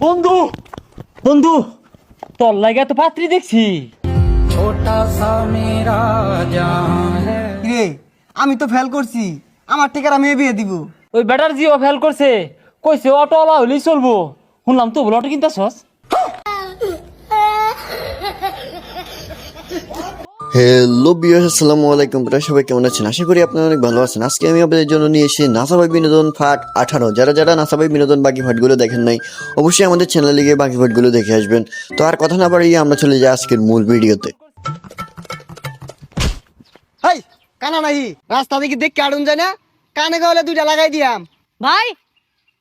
বন্ধু বন্ধু তোর লাগা তো পাত্রী দেখছি। রে আমি তো ফেল করছি, আমার টিকার আমি বিয়ে দিব। ওই ব্যাটার জিও ফেল করছে, কইছে অটোওয়ালা হইলেই চলবো। শুনলাম তো বলে অটো কিনতেছস। হ্যালো ভিউয়ার্স, আসসালামু আলাইকুম। আপনারা সবাই কেমন আছেন? আশা করি আপনারা অনেক ভালো আছেন। আজকে আমি আপনাদের জন্য নিয়ে এসেছি নাসাবাই বিনোদন পার্ট 18। যারা নাসাবাই বিনোদন বাকি পার্টগুলো দেখেন নাই, অবশ্যই আমাদের চ্যানেলে গিয়ে বাকি পার্টগুলো দেখে আসবেন। তো আর কথা না বাড়িয়ে আমরা চলে যাই আজকের মূল ভিডিওতে। হাই কানা নাই রাস্তা দেখি দেখ কাটুন যায় না, কানে গেলে দুইটা লাগাই দিয়াম। ভাই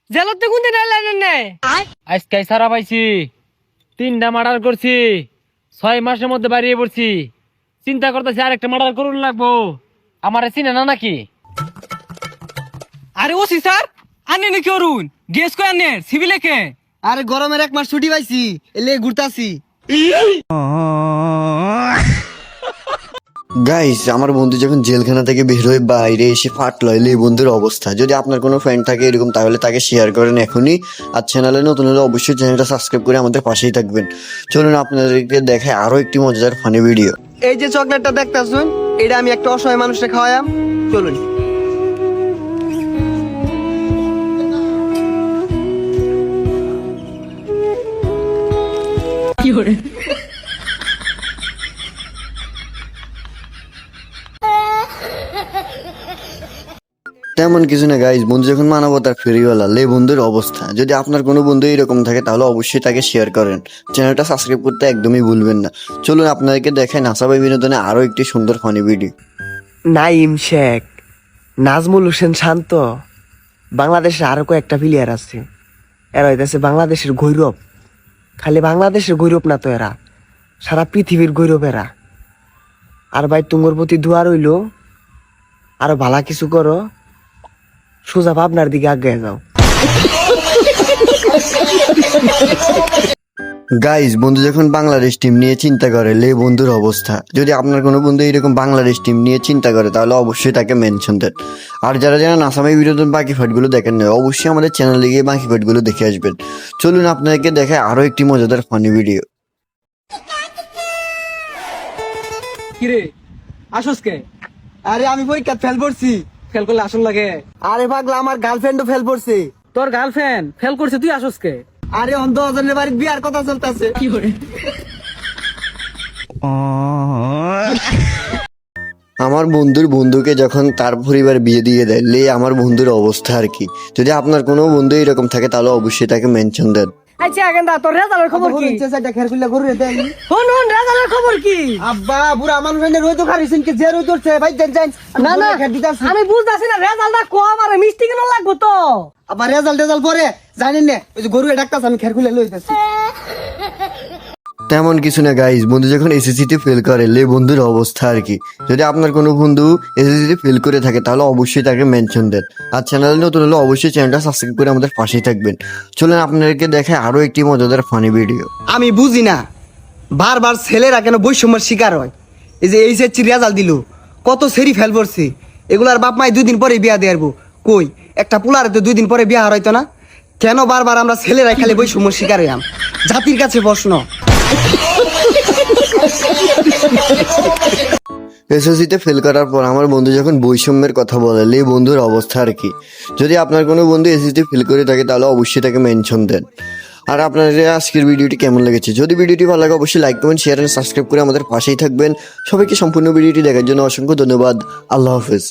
জেলতে কোন দিন আইলেন নে? আজকে সারা পাইছি, 3টা মার্ডার করছি, 6 মাসের মধ্যে বাড়িয়ে পড়ছি। চিন্তা করতেছি আরেকটা মার্ডার করুন লাগবো। আমারে চিনে না নাকি? আরে ওসি স্যার আনে নাকি অরুণ গেস কই আনে সিভিলে কে? আরে গরমের 1 মাস ছুটি পাইছি, এলে ঘুরতাছি। গাইস, আমার বন্ধু যখন জেলখানা থেকে বের হয়ে বাইরে এসে ফাটলো, এলে এই বন্ধুর অবস্থা। যদি আপনার কোনো ফ্রেন্ড থাকে এরকম, তাহলে তাকে শেয়ার করেন এখনই। আর চ্যানেলে নতুন হলে অবশ্যই চ্যানেলটা সাবস্ক্রাইব করে আমাদের পাশেই থাকবেন। চলুন আপনাদেরকে দেখায় আরো একটি মজাদার ফানি ভিডিও। এই যে চকলেটটা দেখতাছুন, এটা আমি একটা অসহায় মানুষকে খাওয়ায়াম। চলুন। তেমন কিছু না গাইজ, বন্ধু যখন মানবতার ফেরিওয়ালা, লে বন্ধুর অবস্থা। যদি আপনার কোনো বন্ধু এরকম থাকে তাহলে অবশ্যই তাকে শেয়ার করেন। চ্যানেলটা সাবস্ক্রাইব করতে একদমই ভুলবেন না। চলুন আপনাদেরকে দেখায় নাসাবাই বিনোদনে আরো একটি সুন্দর ফানি ভিডিও। নাইম শেখ, নাজমুল হোসেন শান্ত, বাংলাদেশের আরো কয়েকটা প্লেয়ার আছে। এরা হইতেছে বাংলাদেশের গৌরব। খালি বাংলাদেশের গৌরব না তো, এরা সারা পৃথিবীর গৌরব এরা। আর ভাই তোমার প্রতি দোয়া রইল, আরো ভালো কিছু করো, সোজা ভাবনার দিকে আগে যাও। গাইজ, বন্ধু যখন বাংলাদেশ টিম নিয়ে চিন্তা করে, লে বন্ধুর অবস্থা। যদি আপনার কোনো বন্ধু এরকম বাংলাদেশ টিম নিয়ে চিন্তা করে তাহলে অবশ্যই তাকে মেনশন দেন। আর যারা নাসাবাই বিনোদন বাকি ফাইটগুলো দেখেন না, অবশ্যই আমাদের চ্যানেলে গিয়ে বাকি ফাইটগুলো দেখে আসবেন। চলুন আপনাদেরকে দেখায় আরো একটি মজাদার ফানি ভিডিও। কিরে আসস কে? আরে আমি পরীক্ষা ফেল করছি। ফেল করলে আসল লাগে? আরে পাগলা, আমার গার্লফ্রেন্ডও ফেল করছে। তোর গার্লফ্রেন্ড ফেল করছে তুই আসস কে? আরে অন্ধ হজনের বাড়ির বিয়ার কথা চলতেছে। কি করে? আমার বন্ধুর বন্ধুকে যখন তার পরিবার বিয়ে দিয়ে দেয়, লে আমার বন্ধুর অবস্থা আর কি। যদি আপনার কোনো বন্ধু এরকম থাকে তাহলে অবশ্যই তাকে মেনশন দেন। আচ্ছা গেন্দা তোর রেজাল্টের খবর কি? খের খুললে ঘুরে দেন। হন রেজাল্টের খবর কি? আব্বা বুড়া মানুষ এনে রই তো খারিছেন কি যে রই ধরছে ভাই দেন যাই। না না আমি বুঝতাছি না রেজাল্টটা কম আর মিষ্টি কেন লাগবো তো? আবার রেজাল্ট পরে জানেন না, ওই যে গরু ডাক্তার আমি খের খুলে লইতেছি। তেমন কিছু না গাইজ, বন্ধু যখন এসএসসিতে ফেল করে, লে বন্ধুর অবস্থা আর কি। যদি আপনার কোনো বন্ধু এসএসসিতে ফেল করে থাকে তাহলে অবশ্যই তাকে মেনশন দেন। আর চ্যানেলে নতুন হলে অবশ্যই চ্যানেলটা সাবস্ক্রাইব করে আমাদের পাশেই থাকবেন। চলুন আপনাদেরকে দেখায় আরো একটি মজাদার ফানি ভিডিও। আমি বুঝি না বারবার ছেলেরা কেন বৈষম্যের শিকার হয়। এই যে এইচএসসি রেজাল্ট দিল, কত সেরি ফেল করছে। এগুলার বাপ মাই 2 দিন পরে বিয়া দিয়ে আসবো। কই একটা পোলারে তো 2 দিন পরে বিয়া হারাইতো না। কেন বারবার আমরা ছেলেরাই খালি বৈষম্যের শিকার হইয়াম? জাতির কাছে প্রশ্ন। এসএসসিতে ফেল করার পর আমার বন্ধু যখন বৈষম্যের কথা বলে, লে বন্ধুর অবস্থা আর কি। যদি আপনার কোনো বন্ধু এসএসসিতে ফেল করে থাকে তাহলে অবশ্যই তাকে মেনশন দেন। আর আপনাদের আজকের ভিডিওটি কেমন লেগেছে? যদি ভিডিওটি ভালো লাগে অবশ্যই like comment share and subscribe করে আমাদের পাশেই থাকবেন। সবাইকে সম্পূর্ণ ভিডিওটি দেখার জন্য অসংখ্য ধন্যবাদ। আল্লাহ হাফেজ।